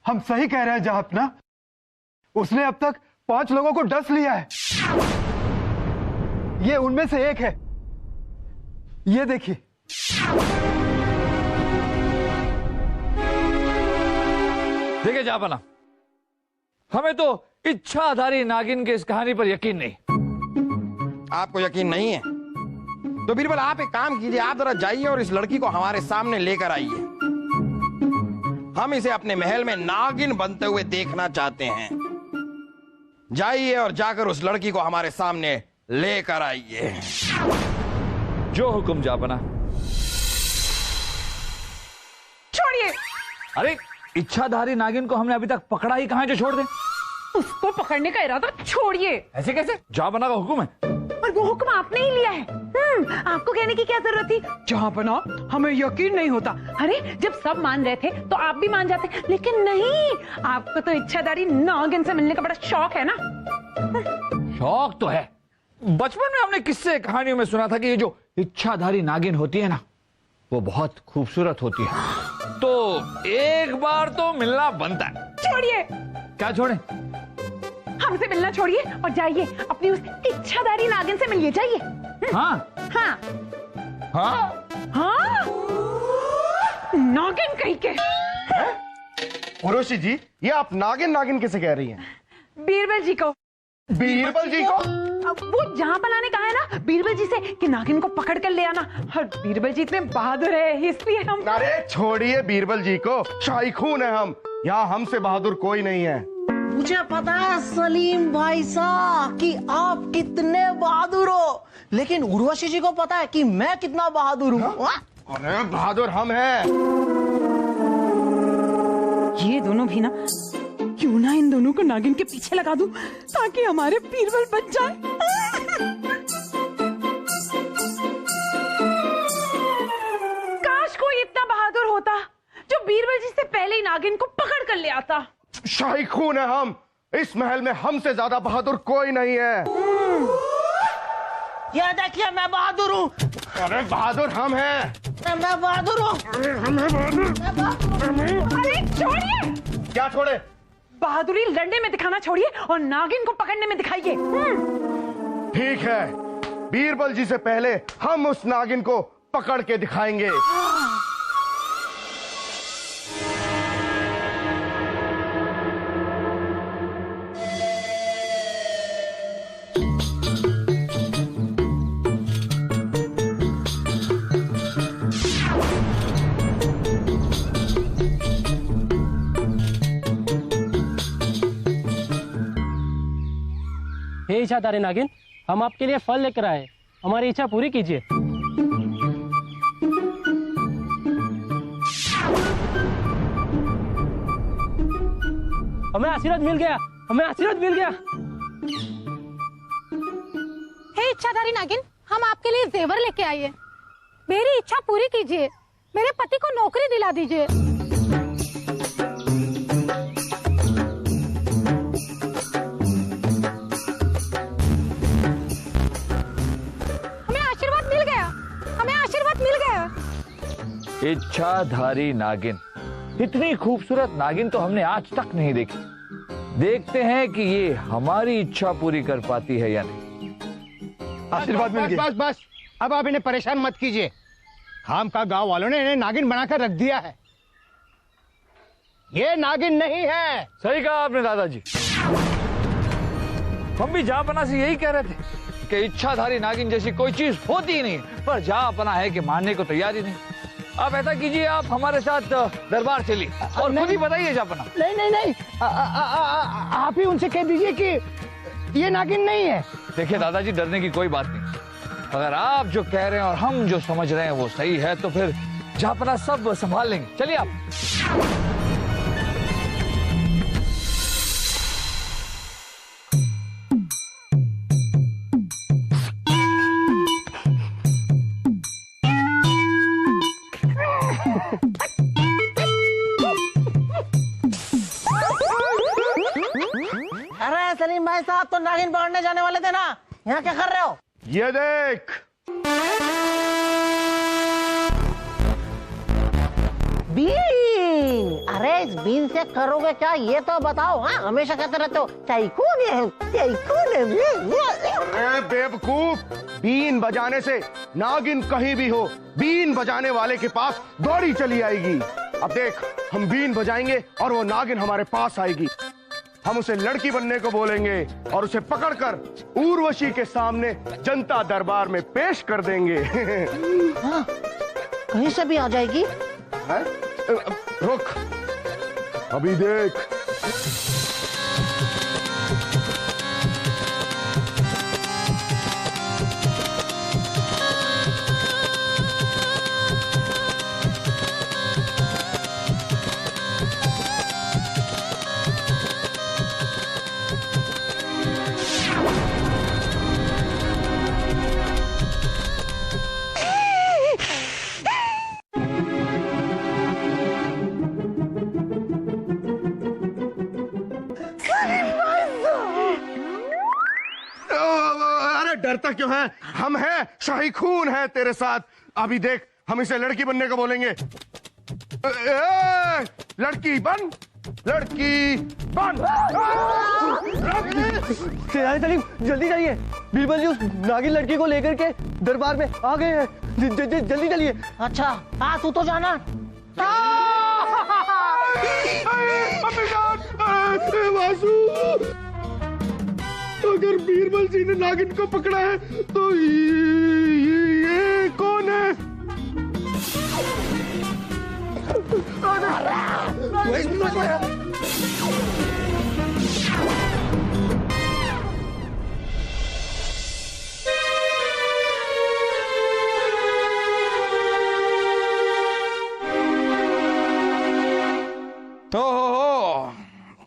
हम सही कह रहे हैं जहापना, उसने अब तक 5 लोगों को डस लिया है। ये उनमें से एक है, ये देखिए। देखिए जहापना, हमें तो इच्छाधारी नागिन के इस कहानी पर यकीन नहीं। आपको यकीन नहीं है तो बीरबल आप एक काम कीजिए, आप जरा जाइए और इस लड़की को हमारे सामने लेकर आइए। हम इसे अपने महल में नागिन बनते हुए देखना चाहते हैं। जाइए और जाकर उस लड़की को हमारे सामने लेकर आइए। जो हुक्म जहापना। छोड़िए। अरे इच्छाधारी नागिन को हमने अभी तक पकड़ा ही कहां, जो छोड़ दे? उसको पकड़ने का इरादा छोड़िए। ऐसे कैसे? जहापना का हुक्म है। और वो हुक्म आपने ही लिया है। आपको कहने की क्या जरूरत थी? जहापना, हमें यकीन नहीं होता। अरे जब सब मान रहे थे तो आप भी मान जाते, लेकिन नहीं, आपको तो इच्छाधारी नागिन से मिलने का बड़ा शौक है ना। शौक तो है। बचपन में हमने किस्से कहानियों में सुना था कि ये जो इच्छाधारी नागिन होती है ना, वो बहुत खूबसूरत होती है। तो एक बार तो मिलना बनता है। छोड़िए। क्या छोड़े? हमसे मिलना छोड़िए और जाइए अपनी उस इच्छाधारी नागिन से मिलिए। जाइए। हाँ हाँ हाँ हाँ, नागिन कहीं के। उर्वशी जी, ये आप नागिन नागिन किसे कह रही हैं? बीरबल जी को। बीरबल जी को? वो जहापना ने कहा है ना बीरबल जी से कि नागिन को पकड़ कर ले आना, और बीरबल जी इतने बहादुर है इसलिए हम। अरे छोड़िए बीरबल जी को, शाही खून है हम, यहाँ हमसे बहादुर कोई नहीं है। मुझे पता है सलीम भाई साहब कि आप कितने बहादुर हो, लेकिन उर्वशी जी को पता है कि मैं कितना बहादुर हूँ। अरे बहादुर हम हैं। ये दोनों भी ना, क्यों ना इन दोनों को नागिन के पीछे लगा दूं ताकि हमारे बीरबल बच जाए। काश कोई इतना बहादुर होता जो बीरबल जी से पहले ही नागिन को पकड़ कर ले आता। शाही खून है हम, इस महल में हमसे ज्यादा बहादुर कोई नहीं है। ये देखिए मैं बहादुर हूँ। अरे बहादुर हम हैं। मैं बहादुर हूँ। अरे छोड़िए। क्या छोड़े? बहादुरी लड़ने में दिखाना छोड़िए और नागिन को पकड़ने में दिखाइए। ठीक है, बीरबल जी से पहले हम उस नागिन को पकड़ के दिखाएंगे। हे इच्छाधारी नागिन, हम आपके लिए फल लेकर आए, हमारी इच्छा पूरी कीजिए। हमें आशीर्वाद मिल गया, हमें आशीर्वाद मिल गया। हे इच्छाधारी नागिन, हम आपके लिए जेवर लेके आए हैं। मेरी इच्छा पूरी कीजिए, मेरे पति को नौकरी दिला दीजिए। इच्छाधारी नागिन, इतनी खूबसूरत नागिन तो हमने आज तक नहीं देखी। देखते हैं कि ये हमारी इच्छा पूरी कर पाती है या नहीं। आशीर्वाद मिल गया। बस बस, अब आप इन्हें परेशान मत कीजिए। खाम का गांव वालों ने इन्हें नागिन बनाकर रख दिया है। ये नागिन नहीं है। सही कहा आपने दादाजी। हम भी जहापना से यही कह रहे थे कि इच्छाधारी नागिन जैसी कोई चीज होती ही नहीं, पर जहापना है कि मानने को तैयार ही नहीं। आप ऐसा कीजिए, आप हमारे साथ दरबार चलिए और खुद ही बताइए जहापना। नहीं नहीं नहीं, आप ही उनसे कह दीजिए कि ये नागिन नहीं है। देखिए दादाजी, डरने की कोई बात नहीं। अगर आप जो कह रहे हैं और हम जो समझ रहे हैं वो सही है तो फिर जहापना सब संभाल लेंगे। चलिए आप। अरे सलीम भाई साहब तो नागिन पकड़ने जाने वाले थे ना, यहाँ क्या कर रहे हो? ये देख, बीन, अरे इस बीन से करोगे क्या ये तो बताओ। हाँ, हमेशा कहते रहते हो टाइकून है, टाइकून है। अरे बेवकूफ, बीन बजाने से नागिन कहीं भी हो, बीन बजाने वाले के पास दौड़ी चली आएगी। अब देख, हम बीन बजाएंगे और वो नागिन हमारे पास आएगी। हम उसे लड़की बनने को बोलेंगे और उसे पकड़कर उर्वशी के सामने जनता दरबार में पेश कर देंगे। हाँ, कहीं से भी आ जाएगी। है? रुक, अभी देख। डरता क्यों है? हम हैं, शाही खून है तेरे साथ। अभी देख, हम इसे लड़की बनने को बोलेंगे। लड़की बन, लड़की बन। सलीम, जल्दी जाइए, बीरबल जी उस नागिन लड़की को लेकर के दरबार में आ गए हैं। जल्दी चलिए। अच्छा, तू तो जाना। वासु, अगर बीरबल जी ने नागिन को पकड़ा है तो ये कौन है?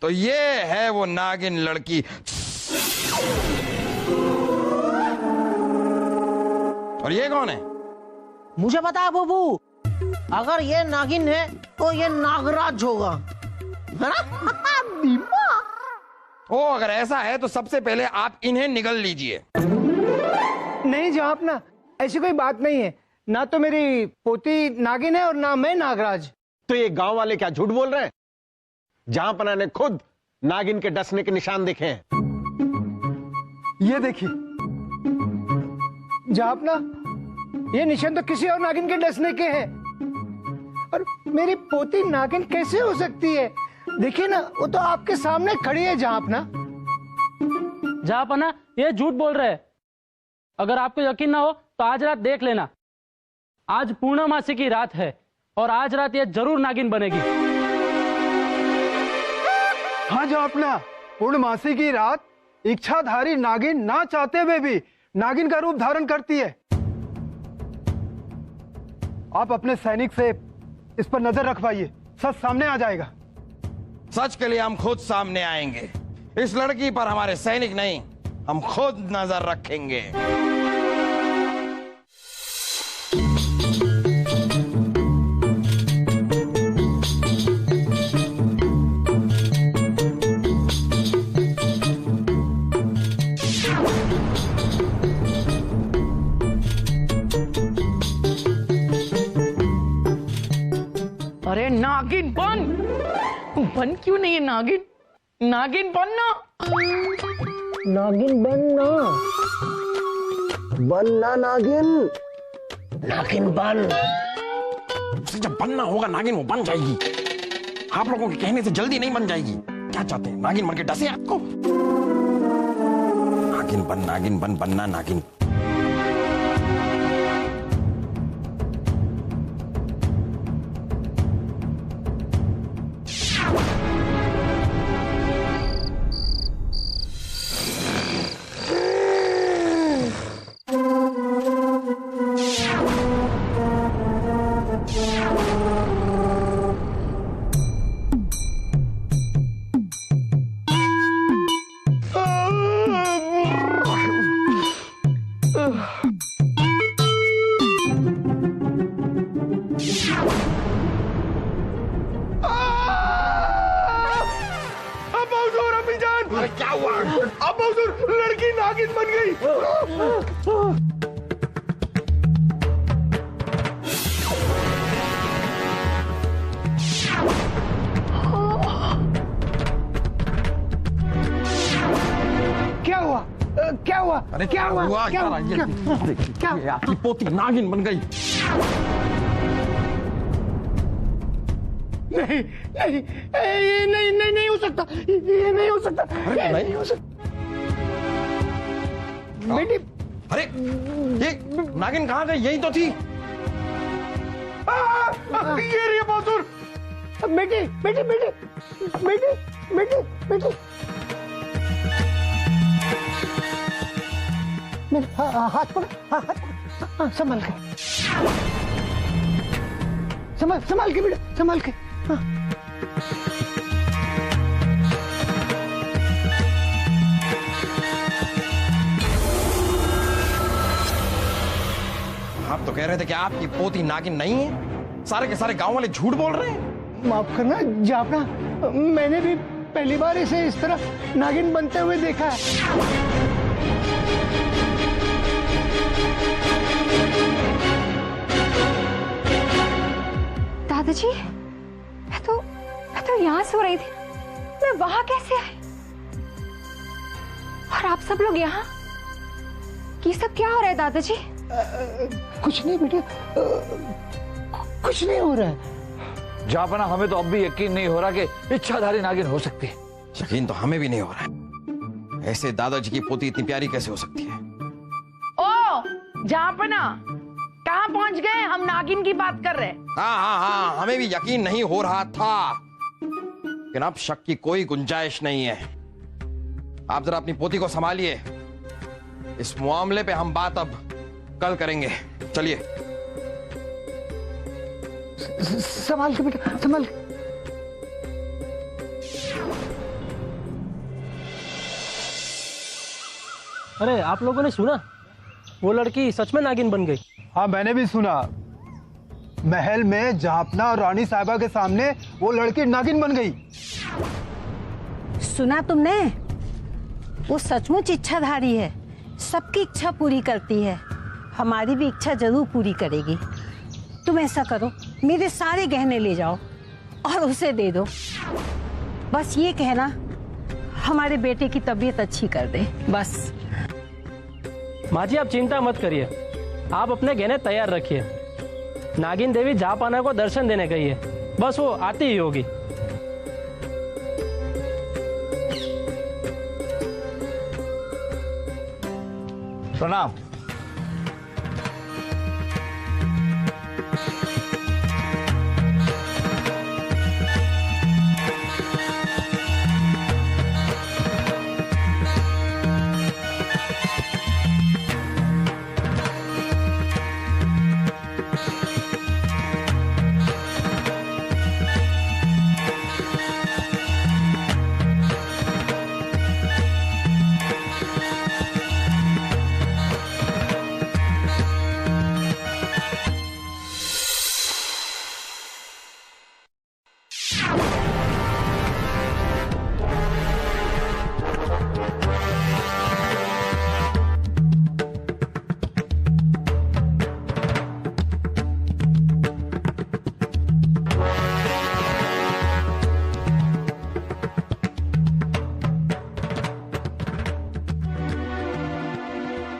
तो ये है वो नागिन लड़की। और ये कौन है? मुझे पता है बबू, अगर ये नागिन है तो ये नागराज होगा, है ना? ओ, अगर ऐसा है तो सबसे पहले आप इन्हें निगल लीजिए। नहीं जहाँपना, ऐसी कोई बात नहीं है। ना तो मेरी पोती नागिन है और ना मैं नागराज। तो ये गांव वाले क्या झूठ बोल रहे हैं? जहाँपना ने खुद नागिन के डसने के निशान देखे हैं। ये देखिए जहाँपना, ये निशान तो किसी और नागिन के डसने के हैं। और मेरी पोती नागिन कैसे हो सकती है? देखिए ना, वो तो आपके सामने खड़ी है जहाँपना। जहाँपना, ये झूठ बोल रहे हैं। अगर आपको यकीन ना हो तो आज रात देख लेना। आज पूर्णमासी की रात है और आज रात ये जरूर नागिन बनेगी। हाँ जहाँपना, पूर्णमासी की रात इच्छाधारी नागिन ना चाहते हुए भी नागिन का रूप धारण करती है। आप अपने सैनिक से इस पर नजर रखवाइए, सच सामने आ जाएगा। सच के लिए हम खुद सामने आएंगे। इस लड़की पर हमारे सैनिक नहीं, हम खुद नजर रखेंगे। अरे नागिन बन, बन क्यों नहीं है नागिन? नागिन बनना, नागिन बनना, बनना नागिन, नागिन बन। जब बनना होगा नागिन, वो बन जाएगी। आप लोगों के कहने से जल्दी नहीं बन जाएगी। क्या चाहते हैं, नागिन बन के डसे आपको? नागिन बन, बनना नागिन। क्या हुआ? अब लड़की नागिन बन गई। हुआ? अरे क्या हुआ? क्या हुआ? ये आपकी पोती नागिन बन गई। नहीं नहीं नहीं नहीं नहीं हो सकता, ये नहीं हो सकता, ये नहीं हो सकता। बेटी, अरे ये नागिन कहाँ गई? यही तो थी। ये रही है बहादुर। बेटी बेटी बेटी बेटी बेटी बेटी, मेरे हाथ पकड़, हाथ संभाल के, संभाल के बेटा, संभाल के। हाँ। आप तो कह रहे थे कि आपकी पोती नागिन नहीं है। सारे के सारे गांव वाले झूठ बोल रहे हैं। माफ करना जापना, मैंने भी पहली बार इसे इस तरह नागिन बनते हुए देखा है। दादाजी, मैं तो यहाँ सो रही थी, मैं वहां कैसे आई? और आप सब लोग यहाँ? ये सब क्या हो रहा है दादाजी? कुछ नहीं बेटे, कुछ नहीं हो रहा है। जापना, हमें तो अब भी यकीन नहीं हो रहा कि इच्छाधारी नागिन हो सकती है। यकीन तो हमें भी नहीं हो रहा है। ऐसे दादाजी की पोती इतनी प्यारी कैसे हो सकती है? ओ जापना, कहाँ पहुंच गए? हम नागिन की बात कर रहे हैं। हाँ, हमें भी यकीन नहीं हो रहा था, लेकिन अब शक की कोई गुंजाइश नहीं है। आप जरा अपनी पोती को संभालिए। इस मामले पे हम बात अब कल करेंगे। चलिए। संभाल के बेटा, संभाल के। अरे आप लोगों ने सुना, वो लड़की सच में नागिन बन गई। हाँ, मैंने भी सुना। महल में जापना और रानी साहिबा के सामने वो लड़की नागिन बन गई। सुना तुमने? वो सचमुच इच्छाधारी है, सबकी इच्छा पूरी करती है, हमारी भी इच्छा जरूर पूरी करेगी। तुम ऐसा करो, मेरे सारे गहने ले जाओ और उसे दे दो। बस ये कहना हमारे बेटे की तबीयत अच्छी कर दे, बस। माँ जी, आप चिंता मत करिए, आप अपने गहने तैयार रखिए। नागिन देवी जापाना को दर्शन देने गई है, बस वो आती ही होगी। प्रणाम।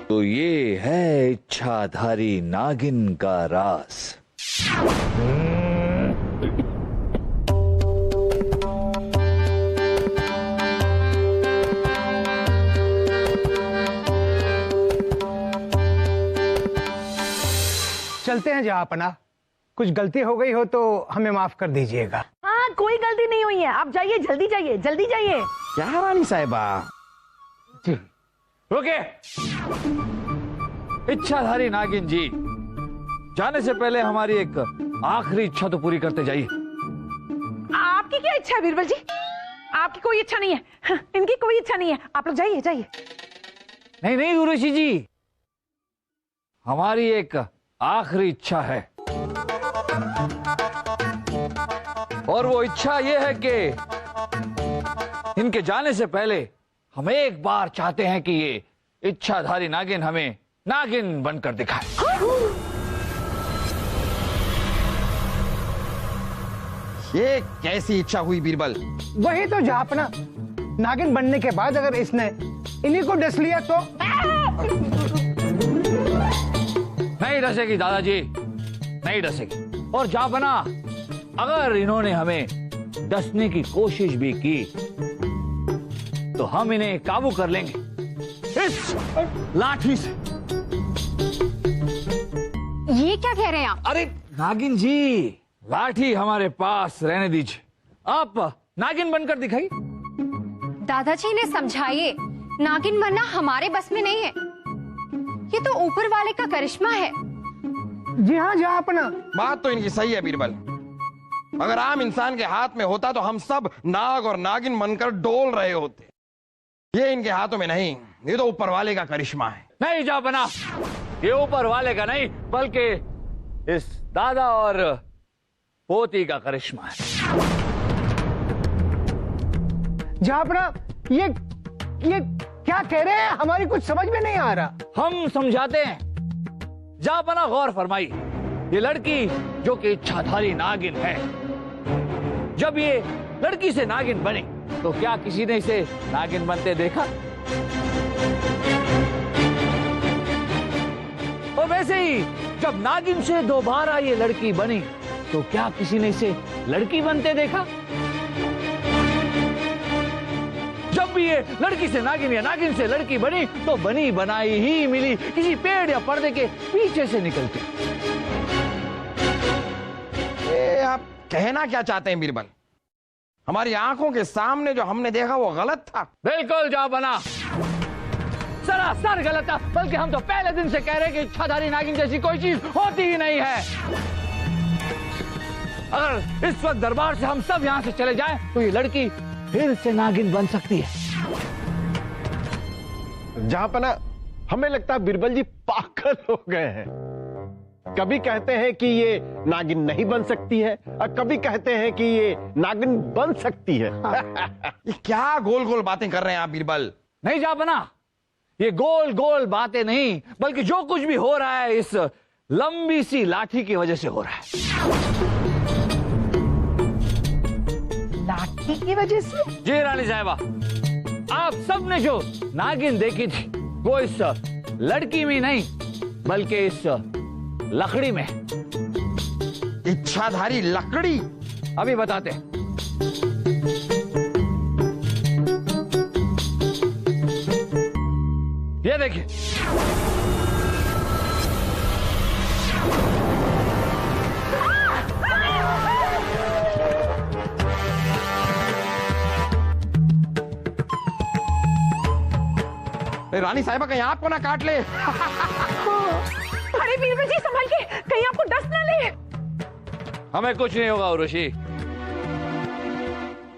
तो ये है इच्छाधारी नागिन का राज। चलते हैं जहाँपना, कुछ गलती हो गई हो तो हमें माफ कर दीजिएगा। हाँ, कोई गलती नहीं हुई है, आप जाइए, जल्दी जाइए, जल्दी जाइए। क्या रानी साहिबा? जी रुके। इच्छाधारी नागिन जी, जाने से पहले हमारी एक आखिरी इच्छा तो पूरी करते जाइए। आपकी क्या इच्छा है बीरबल जी? आपकी कोई इच्छा नहीं है। हाँ, इनकी कोई इच्छा नहीं है, आप लोग जाइए जाइए। नहीं नहीं उर्वशी जी, हमारी एक आखिरी इच्छा है, और वो इच्छा ये है कि इनके जाने से पहले हम एक बार चाहते हैं कि ये इच्छाधारी नागिन हमें नागिन बनकर दिखाए। ये कैसी इच्छा हुई बीरबल? वही तो जहाँपना, नागिन बनने के बाद अगर इसने इन्हीं को डस लिया तो नहीं डसेगी दादाजी, नहीं डसेगी। और जापना, अगर इन्होंने हमें डसने की कोशिश भी की तो हम इन्हें काबू कर लेंगे इस लाठी से। ये क्या कह रहे हैं आप? अरे नागिन जी, लाठी हमारे पास रहने दीजिए, आप नागिन बनकर दिखाइए। दादाजी इन्हें समझाइए, नागिन बनना हमारे बस में नहीं है, ये तो ऊपर वाले का करिश्मा है। जी हाँ जहाँपना, बात तो इनकी सही है बीरबल। अगर आम इंसान के हाथ में होता तो हम सब नाग और नागिन बनकर डोल रहे होते। ये इनके हाथों में नहीं, ये तो ऊपर वाले का करिश्मा है। नहीं जापना, ये ऊपर वाले का नहीं बल्कि इस दादा और पोती का करिश्मा है। जहाँपना, ये क्या कह रहे हैं? हमारी कुछ समझ में नहीं आ रहा। हम समझाते हैं। जापना गौर फरमाई, ये लड़की जो कि इच्छाधारी नागिन है, जब ये लड़की से नागिन बनी तो क्या किसी ने इसे नागिन बनते देखा? और वैसे ही जब नागिन से दोबारा ये लड़की बनी तो क्या किसी ने इसे लड़की बनते देखा? जब भी ये लड़की से नागिन या नागिन से लड़की बनी तो बनी बनाई ही मिली किसी पेड़ या पर्दे के पीछे से निकलती। आप कहना क्या चाहते हैं बीरबल? हमारी आंखों के सामने जो हमने देखा वो गलत था? बिल्कुल जापना, सरासर गलत था। बल्कि हम तो पहले दिन से कह रहे हैं कि इच्छाधारी नागिन जैसी कोई चीज होती ही नहीं है। अगर इस वक्त दरबार से हम सब यहाँ से चले जाएं तो ये लड़की फिर से नागिन बन सकती है। जहाँपना, हमें लगता है बीरबल जी पागल हो गए हैं। कभी कहते हैं कि ये नागिन नहीं बन सकती है और कभी कहते हैं कि ये नागिन बन सकती है। ये क्या गोल गोल बातें कर रहे हैं आप बीरबल? नहीं जापना, ये गोल गोल बातें नहीं बल्कि जो कुछ भी हो रहा है इस लंबी सी लाठी की वजह से हो रहा है। लाठी की वजह से? जी रानी साहिबा, आप सबने जो नागिन देखी थी वो इस लड़की में नहीं बल्कि इस लकड़ी में। इच्छाधारी लकड़ी? अभी बताते हैं। ये देखिए, रानी साहिबा कहीं आपको ना काट ले। अरे बीरबल जी संभाल के, कहीं आपको डस ना ले। हमें कुछ नहीं होगा उर्वशी।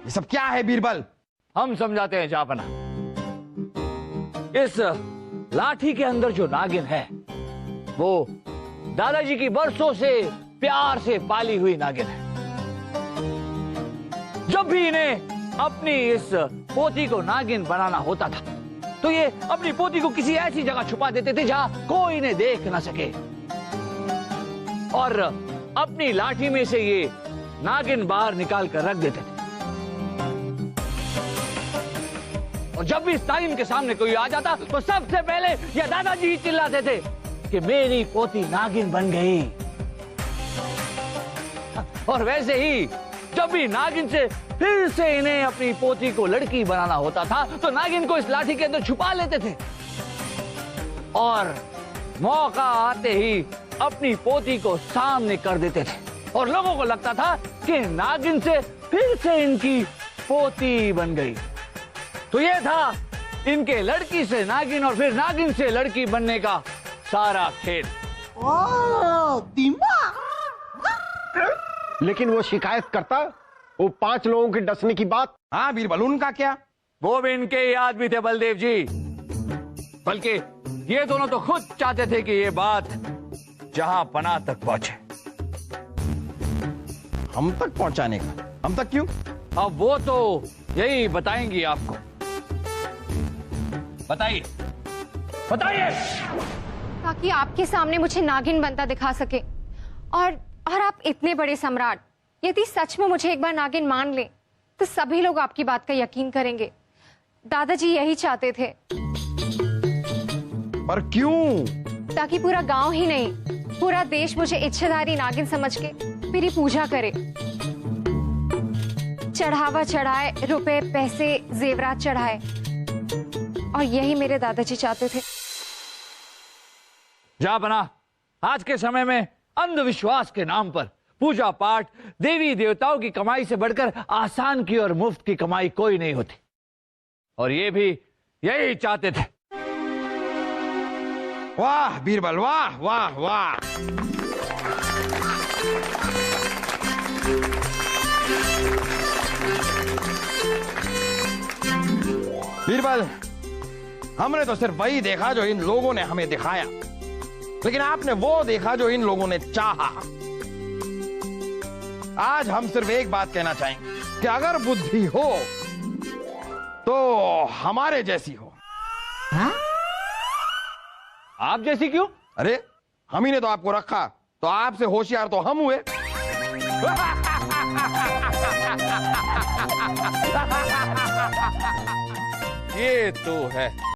ये सब क्या है बीरबल? हम समझाते हैं जापना। इस लाठी के अंदर जो नागिन है वो दादाजी की बरसों से प्यार से पाली हुई नागिन है। जब भी इन्हें अपनी इस पोती को नागिन बनाना होता था तो ये अपनी पोती को किसी ऐसी जगह छुपा देते थे जहां कोई इन्हें देख ना सके, और अपनी लाठी में से ये नागिन बाहर निकाल कर रख देते थे। और जब भी इस नागिन के सामने कोई आ जाता तो सबसे पहले ये दादाजी ही चिल्लाते थे कि मेरी पोती नागिन बन गई। और वैसे ही जब भी नागिन से फिर से इन्हें अपनी पोती को लड़की बनाना होता था तो नागिन को इस लाठी के अंदर छुपा लेते थे और मौका आते ही अपनी पोती को सामने कर देते थे। और लोगों को लगता था कि नागिन से फिर से इनकी पोती बन गई। तो ये था इनके लड़की से नागिन और फिर नागिन से लड़की बनने का सारा खेल। लेकिन वो शिकायत करता, वो 5 लोगों के डसने की बात। हाँ बीरबल, उनका क्या? वो भी इनके याद भी थे बलदेव जी। बल्कि ये दोनों तो खुद चाहते थे कि ये बात जहां पना तक पहुंचे। हम तक पहुंचाने का? हम तक क्यों? अब वो तो यही बताएंगी आपको। बताइए बताइए। ताकि आपके सामने मुझे नागिन बनता दिखा सके और आप इतने बड़े सम्राट, यदि सच में मुझे एक बार नागिन मान ले तो सभी लोग आपकी बात का यकीन करेंगे। दादाजी यही चाहते थे। पर क्यों? ताकि पूरा गांव ही नहीं, पूरा देश मुझे इच्छाधारी नागिन समझ के मेरी पूजा करे, चढ़ावा चढ़ाए, रुपए पैसे जेवरात चढ़ाए। और यही मेरे दादाजी चाहते थे। जा बना, आज के समय में अंधविश्वास के नाम पर पूजा पाठ, देवी देवताओं की कमाई से बढ़कर आसान की और मुफ्त की कमाई कोई नहीं होती। और ये भी यही चाहते थे। वाह बीरबल, वाह वाह वाह। बीरबल, हमने तो सिर्फ वही देखा जो इन लोगों ने हमें दिखाया, लेकिन आपने वो देखा जो इन लोगों ने चाहा। आज हम सिर्फ एक बात कहना चाहेंगे कि अगर बुद्धि हो तो हमारे जैसी हो। हा? आप जैसी क्यों? अरे हम ही ने तो आपको रखा, तो आपसे होशियार तो हम हुए। ये तो है।